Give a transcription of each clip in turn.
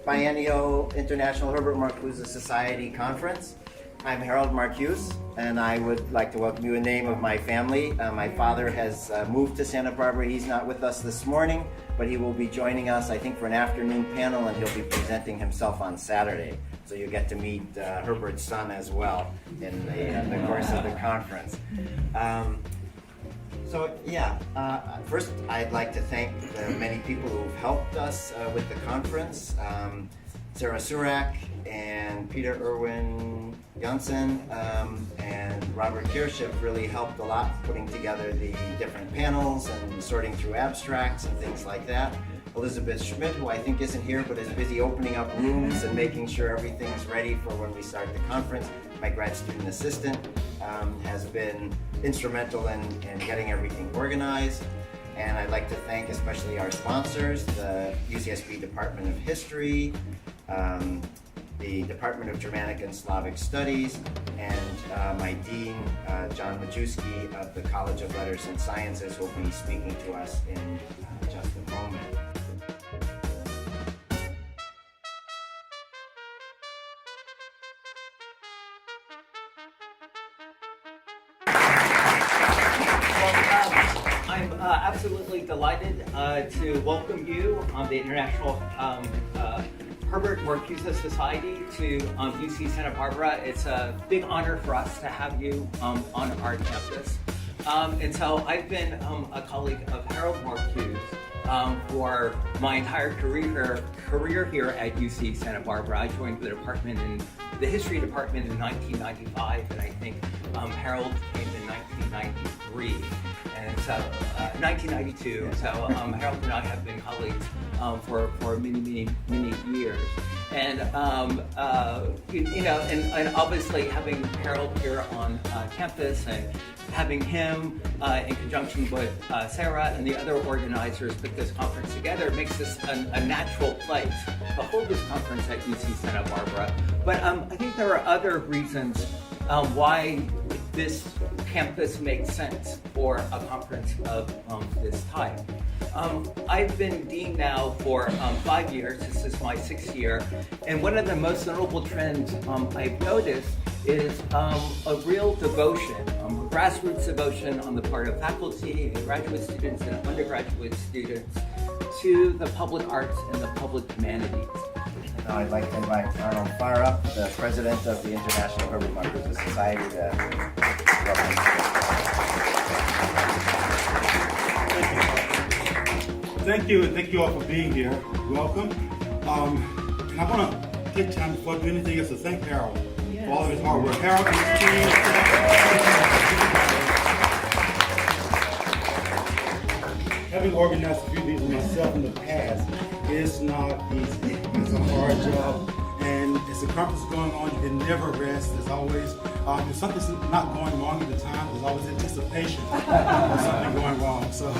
Biennial International Herbert Marcuse Society Conference. I'm Harold Marcuse, and I would like to welcome you in the name of my family. My father has moved to Santa Barbara. He's not with us this morning, but he will be joining us, I think, for an afternoon panel, and he'll be presenting himself on Saturday. So you'll get to meet Herbert's son as well in the course of the conference. First I'd like to thank the many people who've helped us with the conference. Sarah Surak and Peter Irwin Janssen and Robert Kirsch have really helped a lot putting together the different panels and sorting through abstracts and things like that. Elizabeth Schmidt, who I think isn't here but is busy opening up rooms and making sure everything's ready for when we start the conference. My grad student assistant has been instrumental in getting everything organized. And I'd like to thank especially our sponsors, the UCSB Department of History, the Department of Germanic and Slavic Studies, and my dean, John Majewski of the College of Letters and Sciences, who will be speaking to us in just a moment. I'm absolutely delighted to welcome you on the International Herbert Marcuse Society to UC Santa Barbara. It's a big honor for us to have you on our campus. And so I've been a colleague of Herbert Marcuse for my entire career here at UC Santa Barbara. I joined the department the history department in 1995, and I think Harold came in 1993. And so, 1992. So Harold and I have been colleagues for many years. And and obviously having Harold here on campus and having him in conjunction with Sarah and the other organizers put this conference together makes this a natural place to hold this conference at UC Santa Barbara. But I think there are other reasons why this campus makes sense for a conference of this type. I've been dean now for 5 years. This is my 6th year, and one of the most notable trends I've noticed is a real devotion, grassroots devotion on the part of faculty and graduate students and undergraduate students to the public arts and the public humanities. Now I'd like to invite Arnold Farah, the president of the International Herbert Marcuse Society, to welcome. Thank you, and thank you all for being here. Welcome. And I want to take time before I do anything else to thank Harold for all of his hard work. Harold and his team. Having organized a few of these myself in the past, it's not easy. It's a hard job. And as the conference is going on, you can never rest. There's always, if something's not going wrong at the time, there's always anticipation of something going wrong. So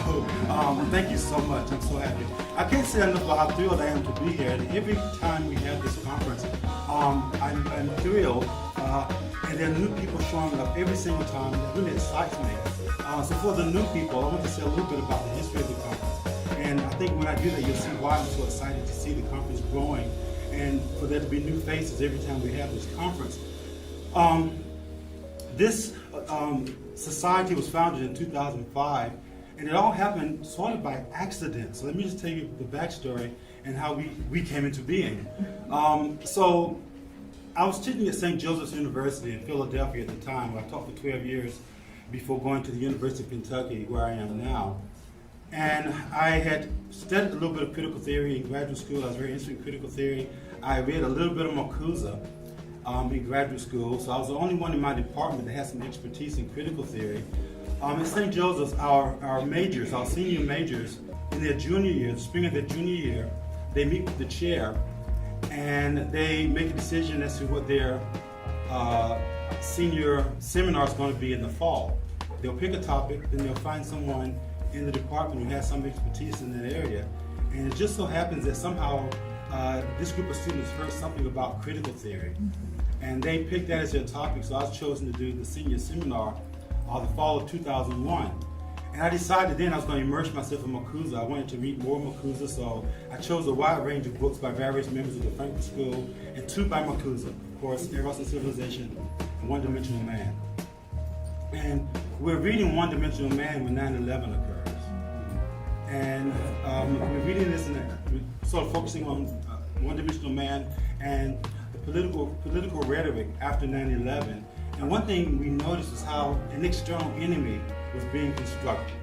thank you so much. I'm so happy. I can't say enough about how thrilled I am to be here. And every time we have this conference, I'm thrilled. And there are new people showing up every single time. That really excites me. So for the new people, I want to say a little bit about the history of the conference. And I think when I do that, you'll see why I'm so excited to see the conference growing and for there to be new faces every time we have this conference. This society was founded in 2005, and it all happened sort of by accident. So let me just tell you the backstory and how we came into being. So I was teaching at St. Joseph's University in Philadelphia at the time, where I taught for 12 years before going to the University of Kentucky, where I am now. And I had studied a little bit of critical theory in graduate school. I was very interested in critical theory. I read a little bit of Marcuse in graduate school, so I was the only one in my department that had some expertise in critical theory. At St. Joseph's, our majors, our senior majors, in their junior year, the spring of their junior year, they meet with the chair and they make a decision as to what their senior seminar is going to be in the fall. They'll pick a topic, then they'll find someone in the department who has some expertise in that area. And it just so happens that somehow this group of students heard something about critical theory. And they picked that as their topic, so I was chosen to do the senior seminar the fall of 2001. And I decided then I was going to immerse myself in Marcuse. I wanted to read more Marcuse, so I chose a wide range of books by various members of the Frankfurt School, and 2 by Marcuse, of course, Eros and Civilization, and One-Dimensional Man. And we're reading One-Dimensional Man when 9/11 occurs. And we're reading this and we're sort of focusing on One-Dimensional Man and the political rhetoric after 9/11. And one thing we noticed is how an external enemy was being constructed,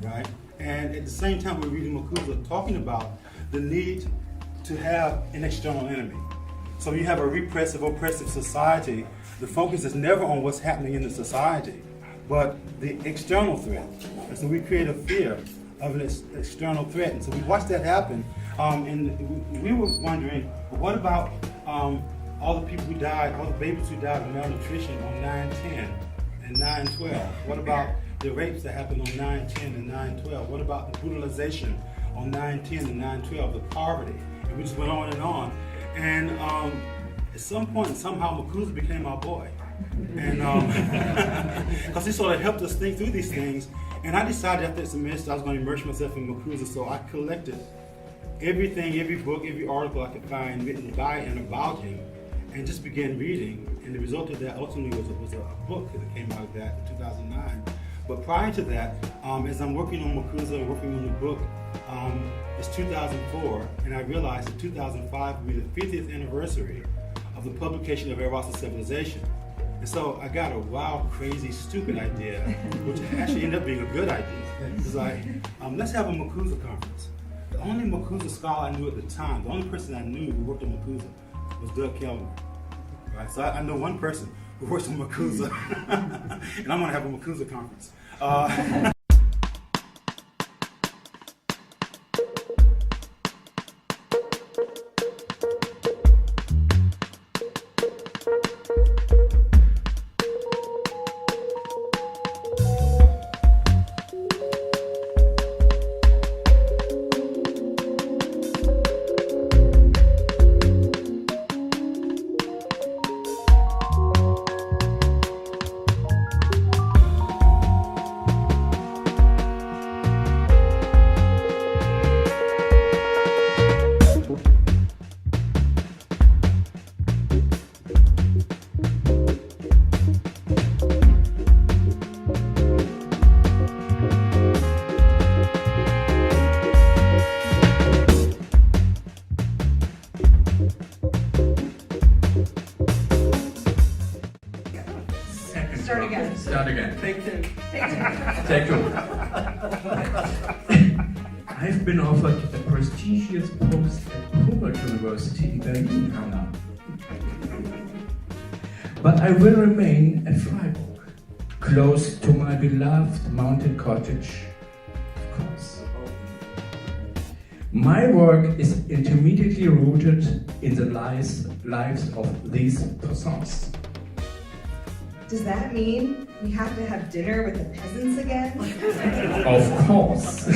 right? And at the same time, we're reading Marcuse talking about the need to have an external enemy. So you have a repressive, oppressive society. The focus is never on what's happening in the society, but the external threat. And so we create a fear of an external threat. And so we watched that happen. And we were wondering, what about all the people who died, all the babies who died of malnutrition on 9/10 and 9/12? What about the rapes that happened on 9/10 and 9/12? What about the brutalization on 9/10 and 9/12, the poverty? And we just went on and on. And at some point, somehow Marcuse became our boy. And because he sort of helped us think through these things. And I decided after the semester I was going to immerse myself in Marcuse, so I collected everything, every book, every article I could find written by and about him, and just began reading. And the result of that ultimately was a book that came out of that in 2009. But prior to that, as I'm working on Marcuse and working on the book, it's 2004, and I realized that 2005 would be the 50th anniversary of the publication of Eros and Civilization. And so I got a wild, crazy, stupid idea, which actually ended up being a good idea. It was like, let's have a Marcuse conference. The only Marcuse scholar I knew at the time, the only person I knew who worked on Marcuse was Doug Kelman. Right? So I know one person who works on Marcuse, and I'm going to have a Marcuse conference. Start again. Take 2. Take 2. I've been offered a prestigious post at Herbert University in Berlin, Hannah. But I will remain at Freiburg, close to my beloved mountain cottage, of course. My work is intermediately rooted in the lives of these persons. Does that mean we have to have dinner with the peasants again? Of course.